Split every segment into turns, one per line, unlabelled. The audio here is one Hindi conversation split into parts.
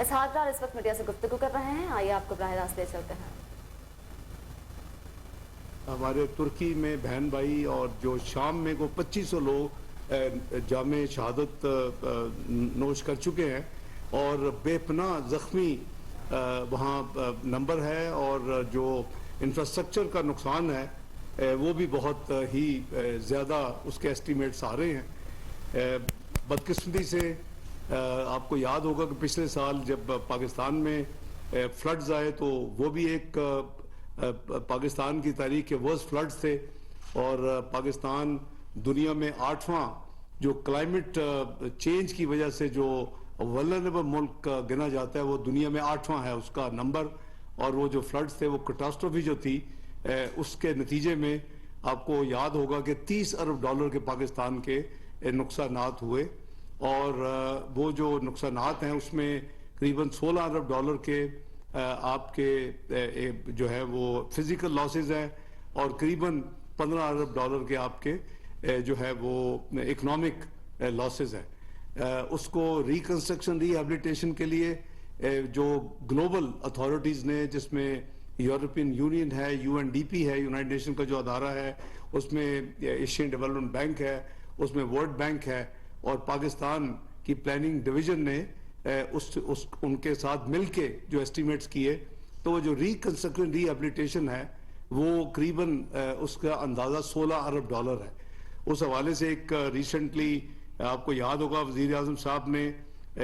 इसहाक इस वक्त मीडिया से गुफ्तगू कर रहे हैं, आइए आपको बराह रास्त ले चलते हैं।
हमारे तुर्की में बहन भाई और जो शाम में को 2500 लोग जामे शहादत नोश कर चुके हैं और बेपनाह ज़ख्मी वहाँ नंबर है और जो इंफ्रास्ट्रक्चर का नुकसान है वो भी बहुत ही ज़्यादा उसके एस्टीमेट्स आ रहे हैं। बदकिस्मती से आपको याद होगा कि पिछले साल जब पाकिस्तान में फ्लड्स आए तो वो भी एक पाकिस्तान की तारीख के वर्स्ट फ्लड्स थे और पाकिस्तान दुनिया में 8वां जो क्लाइमेट चेंज की वजह से जो वल्नरेबल मुल्क गिना जाता है वो दुनिया में 8वां है उसका नंबर। और वो जो फ्लड्स थे वो कैटास्ट्रोफी जो थी उसके नतीजे में आपको याद होगा कि 30 अरब डॉलर के पाकिस्तान के नुकसानात हुए और वो जो नुकसानात हैं उसमें करीबन 16 अरब डॉलर के आपके जो है वो फिजिकल लॉसेज हैं और करीबन 15 अरब डॉलर के आपके जो है वो इकोनॉमिक लॉसेज हैं। उसको रिकंस्ट्रक्शन रिहेबिलिटेशन के लिए जो ग्लोबल अथॉरिटीज़ ने, जिसमें यूरोपियन यूनियन है, यूएनडीपी है, यूनाइटेड नेशन का जो अदारा है, उसमें एशियन डेवलपमेंट बैंक है, उसमें वर्ल्ड बैंक है और पाकिस्तान की प्लानिंग डिवीजन ने उनके साथ मिलके जो एस्टीमेट्स किए तो वो जो रिकंस्ट्रक्शन रिहेबिलिटेशन है वो करीबन उसका अंदाज़ा 16 अरब डॉलर है। उस हवाले से एक रिसेंटली आपको याद होगा वज़ीर आज़म साहब ने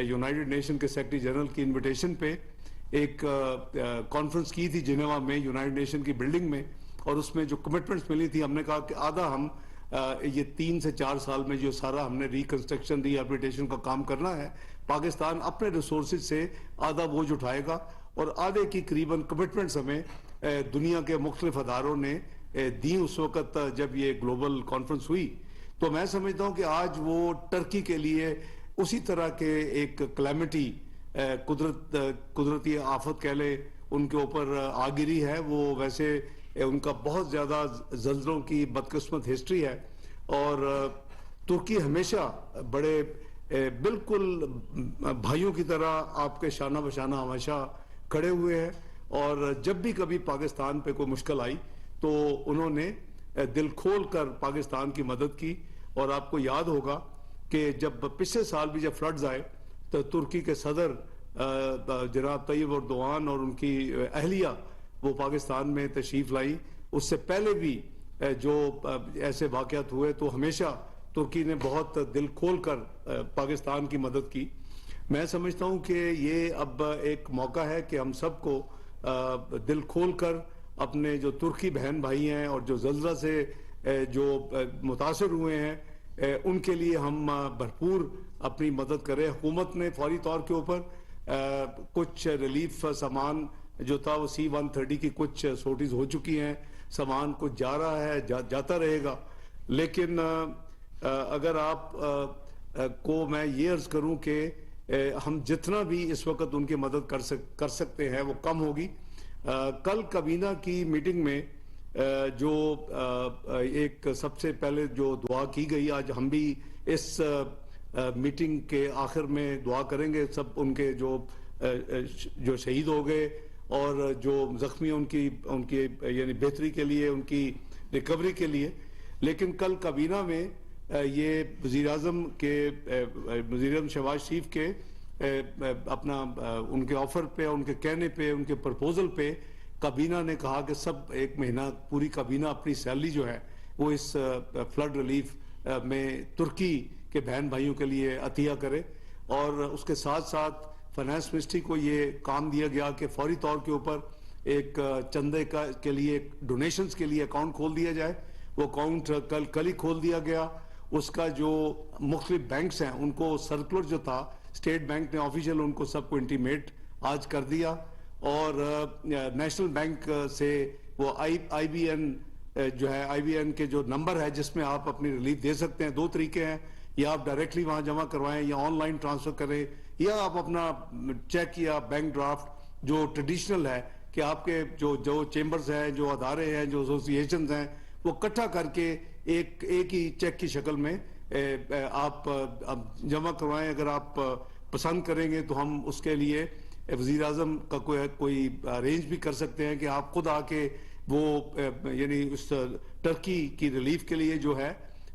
यूनाइटेड नेशन के सेक्रेटरी जनरल की इन्विटेशन पे एक कॉन्फ्रेंस की थी जिनेवा में, यूनाइटेड नेशन की बिल्डिंग में, और उसमें जो कमिटमेंट्स मिली थी हमने कहा कि आधा हम ये 3 से 4 साल में जो सारा हमने रिकंस्ट्रक्शन रिहेबिलिटेशन का काम करना है, पाकिस्तान अपने रिसोर्सेज से आधा बोझ उठाएगा और आधे की करीबन कमिटमेंट्स हमें दुनिया के मुख्तलिफ अदारों ने दी उस वक़्त जब ये ग्लोबल कॉन्फ्रेंस हुई। तो मैं समझता हूँ कि आज वो टर्की के लिए उसी तरह के एक क्लैमिटी कुदरती आफत कह ले उनके ऊपर आ गिरी है। वो वैसे उनका बहुत ज़्यादा जल्जलों की बदकिस्मत हिस्ट्री है और तुर्की हमेशा बड़े बिल्कुल भाइयों की तरह आपके शाना बशाना हमेशा खड़े हुए हैं और जब भी कभी पाकिस्तान पे कोई मुश्किल आई तो उन्होंने दिल खोल कर पाकिस्तान की मदद की। और आपको याद होगा कि जब पिछले साल भी जब फ्लड्स आए तो तुर्की के सदर जनाब तैयब एर्दोआन और उनकी अहलिया वो पाकिस्तान में तशरीफ लाई। उससे पहले भी जो ऐसे वाक़यात हुए तो हमेशा तुर्की ने बहुत दिल खोल कर पाकिस्तान की मदद की। मैं समझता हूँ कि ये अब एक मौका है कि हम सबको दिल खोल कर अपने जो तुर्की बहन भाई हैं और जो जल्जला से जो मुतासर हुए हैं उनके लिए हम भरपूर अपनी मदद करें। हुकूमत ने फौरी तौर के ऊपर कुछ रिलीफ सामान जो था वो C-130 की कुछ सोटीज हो चुकी हैं, सामान कुछ जा रहा है, जाता रहेगा। लेकिन अगर आप को मैं ये अर्ज करूं कि हम जितना भी इस वक्त उनकी मदद कर सकते हैं वो कम होगी। कल काबीना की मीटिंग में जो एक सबसे पहले जो दुआ की गई, आज हम भी इस मीटिंग के आखिर में दुआ करेंगे सब उनके जो शहीद हो गए और जो जख्मी उनकी यानी बेहतरी के लिए, उनकी रिकवरी के लिए। लेकिन कल काबीना में ये वज़ीर आज़म शहबाज शरीफ के अपना उनके ऑफर पे, उनके कहने पे, उनके प्रपोजल पे काबीना ने कहा कि सब एक महीना पूरी काबीना अपनी सैलरी जो है वो इस फ्लड रिलीफ में तुर्की के बहन भाइयों के लिए अतिया करे। और उसके साथ साथ फाइनेंस मिनिस्ट्री को ये काम दिया गया कि फौरी तौर के ऊपर एक चंदे के लिए, डोनेशंस के लिए अकाउंट खोल दिया जाए। वो अकाउंट कल ही खोल दिया गया। उसका जो मुख्तलिफ बैंक्स हैं उनको सर्कुलर जो था स्टेट बैंक ने ऑफिशियल उनको सबको इंटीमेट आज कर दिया और नेशनल बैंक से वो IBN जो है, IBN के जो नंबर है जिसमें आप अपनी रिलीफ दे सकते हैं, 2 तरीके हैं, या आप डायरेक्टली वहां जमा करवाएं या ऑनलाइन ट्रांसफर करें, या आप अपना चेक या बैंक ड्राफ्ट जो ट्रेडिशनल है कि आपके जो चेंबर्स हैं, जो अदारे हैं, जो एसोसिएशंस हैं, वो इकट्ठा करके एक ही चेक की शक्ल में आप जमा करवाएं। अगर आप पसंद करेंगे तो हम उसके लिए वज़ीर आज़म का कोई अरेंज भी कर सकते हैं कि आप खुद आके वो यानी उस टर्की की रिलीफ के लिए जो है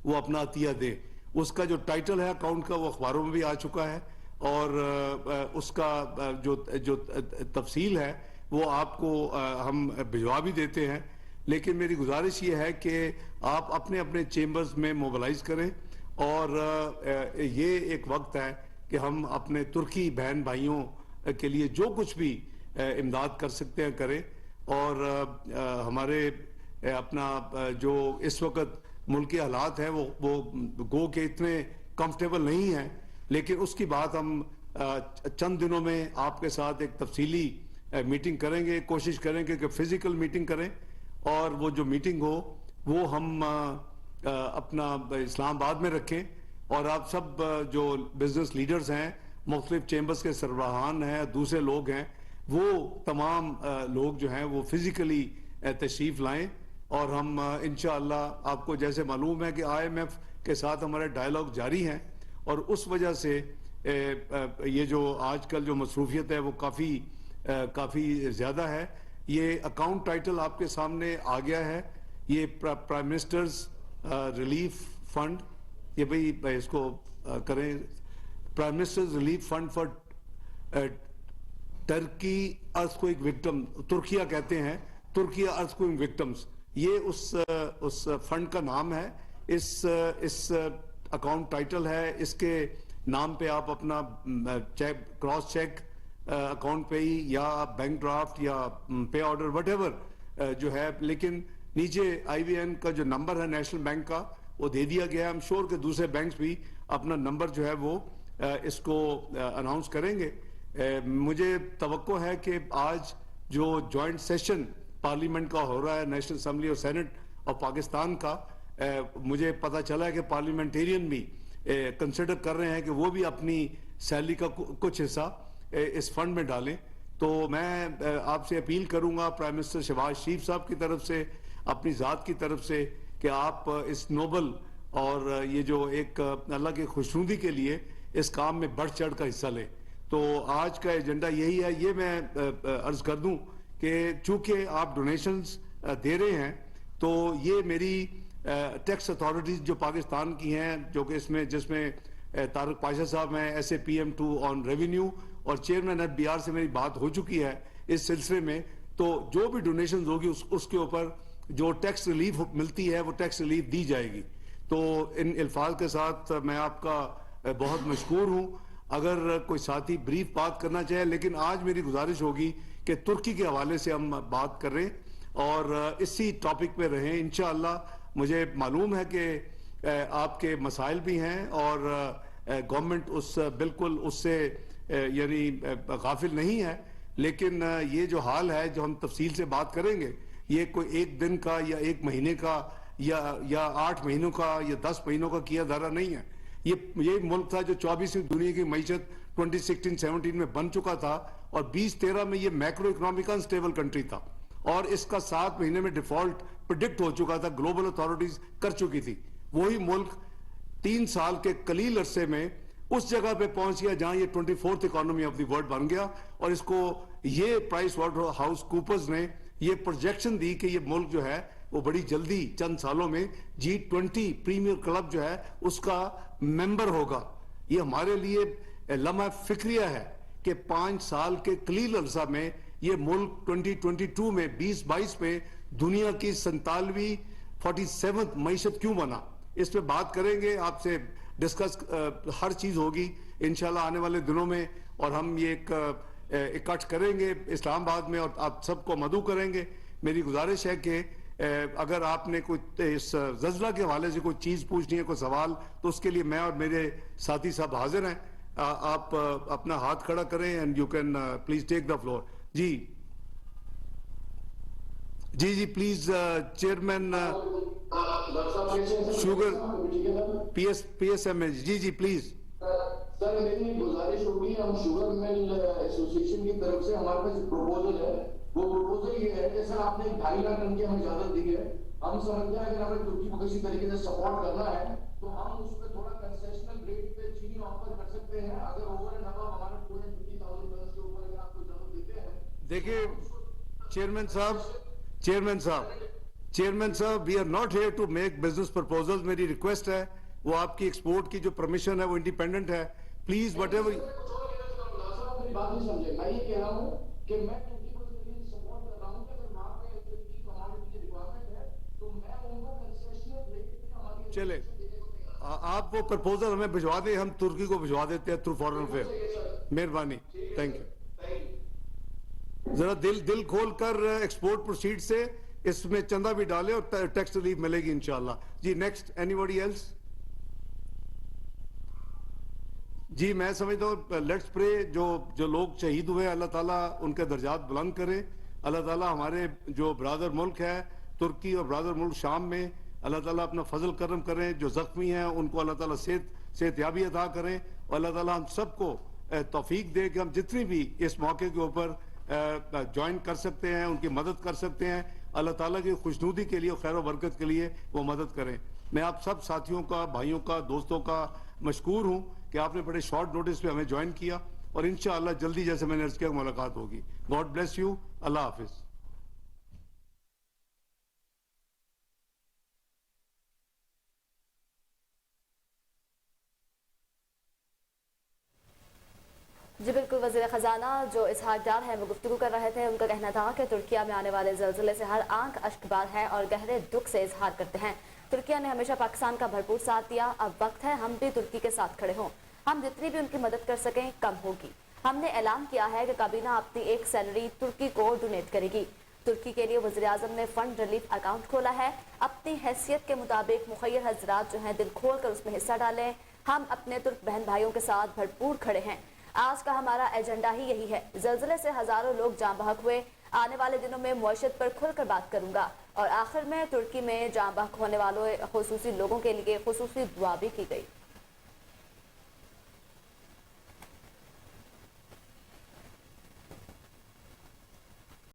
वो अपना अतिया दे। उसका जो टाइटल है अकाउंट का वो अखबारों में भी आ चुका है और उसका जो जो तफसील है वो आपको हम भिजवा भी देते हैं। लेकिन मेरी गुजारिश ये है कि आप अपने अपने चेम्बर्स में मोबिलाइज करें और ये एक वक्त है कि हम अपने तुर्की बहन भाइयों के लिए जो कुछ भी इमदाद कर सकते हैं करें। और हमारे अपना जो इस वक्त मुल्क के हालात हैं वो गो के इतने कंफर्टेबल नहीं हैं, लेकिन उसकी बात हम चंद दिनों में आपके साथ एक तफसीली मीटिंग करेंगे। कोशिश करेंगे कि फिजिकल मीटिंग करें और वो जो मीटिंग हो वो हम अपना इस्लामाबाद में रखें और आप सब जो बिजनेस लीडर्स हैं, मुख्तलिफ चेम्बर्स के सरबराहान हैं, दूसरे लोग हैं, वो तमाम लोग जो हैं वो फिजिकली तशरीफ लाएं और हम इंशाअल्लाह आपको जैसे मालूम है कि IMF के साथ हमारे डायलॉग जारी हैं और उस वजह से ये जो आजकल जो मसरूफियत है वो काफ़ी ज़्यादा है। ये अकाउंट टाइटल आपके सामने आ गया है, ये प्राइम मिनिस्टर्स रिलीफ फंड, ये भाई इसको करें, prime ministers relief fund for Turkey earthquake victim, Türkiye कहते हैं, तुर्किया अर्थक्वेक विक्टिम्स, ये उस फंड का नाम है। इस अकाउंट टाइटल है, इसके नाम पे आप अपना क्रॉस चेक अकाउंट पे ही या बैंक ड्राफ्ट या पे ऑर्डर व्हाटएवर जो है, लेकिन नीचे IBN का जो नंबर है नेशनल बैंक का वो दे दिया गया है। आई एम श्योर कि दूसरे बैंक्स भी अपना नंबर जो है वो इसको अनाउंस करेंगे। मुझे तवक्को है कि आज जो जॉइंट सेशन पार्लियामेंट का हो रहा है, नेशनल असेंबली और सेनेट ऑफ पाकिस्तान का, मुझे पता चला है कि पार्लियामेंटेरियन भी कंसिडर कर रहे हैं कि वो भी अपनी सैलरी का कुछ हिस्सा इस फंड में डालें। तो मैं आपसे अपील करूंगा प्राइम मिनिस्टर शहबाज शरीफ साहब की तरफ से, अपनी ज़ात की तरफ से, कि आप इस नोबल और ये जो एक अल्लाह की खुशनुदी के लिए इस काम में बढ़ चढ़ कर हिस्सा लें। तो आज का एजेंडा यही है। ये मैं अर्ज कर दूं कि चूंकि आप डोनेशंस दे रहे हैं तो ये मेरी टैक्स अथॉरिटीज जो पाकिस्तान की हैं, जो कि जिसमें तारक पाशा साहब हैं, SAPM2 ऑन रेवेन्यू, और चेयरमैन FBR से मेरी बात हो चुकी है इस सिलसिले में। तो जो भी डोनेशन होगी उसके ऊपर जो टैक्स रिलीफ मिलती है वो टैक्स रिलीफ दी जाएगी। तो इन अल्फाज के साथ मैं आपका बहुत मशकूर हूँ। अगर कोई साथी ब्रीफ बात करना चाहे, लेकिन आज मेरी गुजारिश होगी कि तुर्की के हवाले से हम बात करें और इसी टॉपिक पे रहें इंशाअल्लाह। मुझे मालूम है कि आपके मसाइल भी हैं और गवर्नमेंट बिल्कुल उससे यानी गाफिल नहीं है, लेकिन ये जो हाल है जो हम तफसील से बात करेंगे, ये कोई एक दिन का या एक महीने का या 8 महीनों का या 10 महीनों का किया धारा नहीं है। ये मुल्क था जो 24वीं दुनिया की मईशत 2016-17 में बन चुका था और 2013 में ये मैक्रो इकोनॉमिक अनस्टेबल कंट्री था और इसका 7 महीने में डिफॉल्ट प्रिडिक्ट हो चुका था, ग्लोबल अथॉरिटीज कर चुकी थी। वही मुल्क 3 साल के कलील अरसे में उस जगह पे पहुंच गया जहां ये 24th economy of the world बन गया। और इसको ये प्राइस वाटर हाउस कूपर्स ने ये प्रोजेक्शन दी कि ये मुल्क जो है वो बड़ी जल्दी चंद सालों में G20 प्रीमियर क्लब जो है उसका मेंबर होगा। ये हमारे लिए लम्हा फिक्रिया है कि 5 साल के कलील अरसा में ये मुल्क 2022 में 2022 में दुनिया की 47वीं मईशत क्यों बना। इस पे बात करेंगे, आपसे डिस्कस हर चीज होगी इंशाल्लाह आने वाले दिनों में, और हम ये इकट्ठ करेंगे इस्लामाबाद में और आप सबको मदऊ करेंगे। मेरी गुजारिश है कि अगर आपने कोई इस ज़ल्ज़ला के हवाले से कोई चीज पूछनी है, कोई सवाल, तो उसके लिए मैं और मेरे साथी साहब हाजिर हैं। आप अपना हाथ खड़ा करें and you can please take the floor. जी please chairman sugar PSM ji please.
Sir मेरी गुजारिश होगी, हम शुगर मिल एसोसिएशन की तरफ से हमारे पास प्रपोजल है। वो प्रपोजल ये है कि सर आपने 2.5 लाख टन की हमें इजाजत दी है। हम समझते हैं अगर हमें तुर्की को किसी तरीके से सपोर्ट करना है तो हम उस पर थोड़ा कंसेशनल रेट पे चीनी ऑफर कर सकते हैं। अगर ओवर एंड अबव हमारे 250,000 टन के ऊपर अगर आपको
देखिए चेयरमैन साहब we are not here to make business proposals. मेरी रिक्वेस्ट है, वो आपकी एक्सपोर्ट की जो परमिशन है वो इंडिपेंडेंट है, प्लीज वट एवर।
मेरी बात नहीं समझे। मैं ये कह रहा हूँ कि मैं तुर्की को सपोर्ट कर रहा हूँ कि अगर वहाँ पे तुर्की कमोडिटी की रिक्वायरमेंट है तो मैं उनको कंसेशनल रेट पे हमारी
चले आप वो प्रपोजल हमें भिजवा दें, हम तुर्की को भिजवा देते हैं थ्रू फॉरेन अफेयर। मेहरबानी, थैंक यू। जरा दिल खोल कर एक्सपोर्ट प्रोसीड से इसमें चंदा भी डाले और टैक्स रिलीफ मिलेगी इंशाल्लाह। जी नेक्स्ट, एनीबॉडी एल्स? जी मैं समझता हूँ लेट्स प्रे, जो लोग शहीद हुए अल्लाह ताला उनके दर्जात बुलंद करे। अल्लाह ताला हमारे जो ब्रादर मुल्क है तुर्की और ब्रादर मुल्क शाम में अल्लाह ताला अपना फजल करम करें। जो जख्मी हैं उनको अल्लाह ताला सेहतयाबी अता करें और अल्लाह ताला हम सबको तौफीक दे कि हम जितनी भी इस मौके के ऊपर ज्वाइन कर सकते हैं, उनकी मदद कर सकते हैं। अल्लाह ताला की खुशनुदी के लिए, खैर बरकत के लिए वो मदद करें। मैं आप सब साथियों का, भाइयों का, दोस्तों का मशकूर हूँ कि आपने बड़े शॉर्ट नोटिस पे हमें ज्वाइन किया और इंशाअल्लाह जल्दी, जैसे मैंने अर्ज किया, मुलाकात होगी। गॉड ब्लेस यू, अल्लाह हाफिज।
जी बिल्कुल, वज़ीर ख़जाना जो इसहाक डार है वो गुफ्तगू कर रहे थे। उनका कहना था कि तुर्किया में आने वाले ज़लज़ले से हर आंख अश्कबार है और गहरे दुख से इजहार करते हैं। तुर्किया ने हमेशा पाकिस्तान का भरपूर साथ दिया, अब वक्त है हम भी तुर्की के साथ खड़े हों। हम जितनी भी उनकी मदद कर सकें कम होगी। हमने ऐलान किया है कि काबीना अपनी एक सैलरी तुर्की को डोनेट करेगी। तुर्की के लिए वज़ीर आज़म ने फंड रिलीफ अकाउंट खोला है। अपनी हैसियत के मुताबिक मुखय्यर हजरात जो हैं दिल खोल कर उसमें हिस्सा डालें। हम अपने तुर्क बहन भाइयों के साथ भरपूर खड़े हैं। आज का हमारा एजेंडा ही यही है। ज़लज़ले से हजारों लोग जाँ बहक हुए। आने वाले दिनों में मुआशरत पर खुलकर बात करूंगा और आखिर में तुर्की में जाँ बहक होने वालों खुसूसी लोगों के लिए खुसूसी दुआ भी की गई।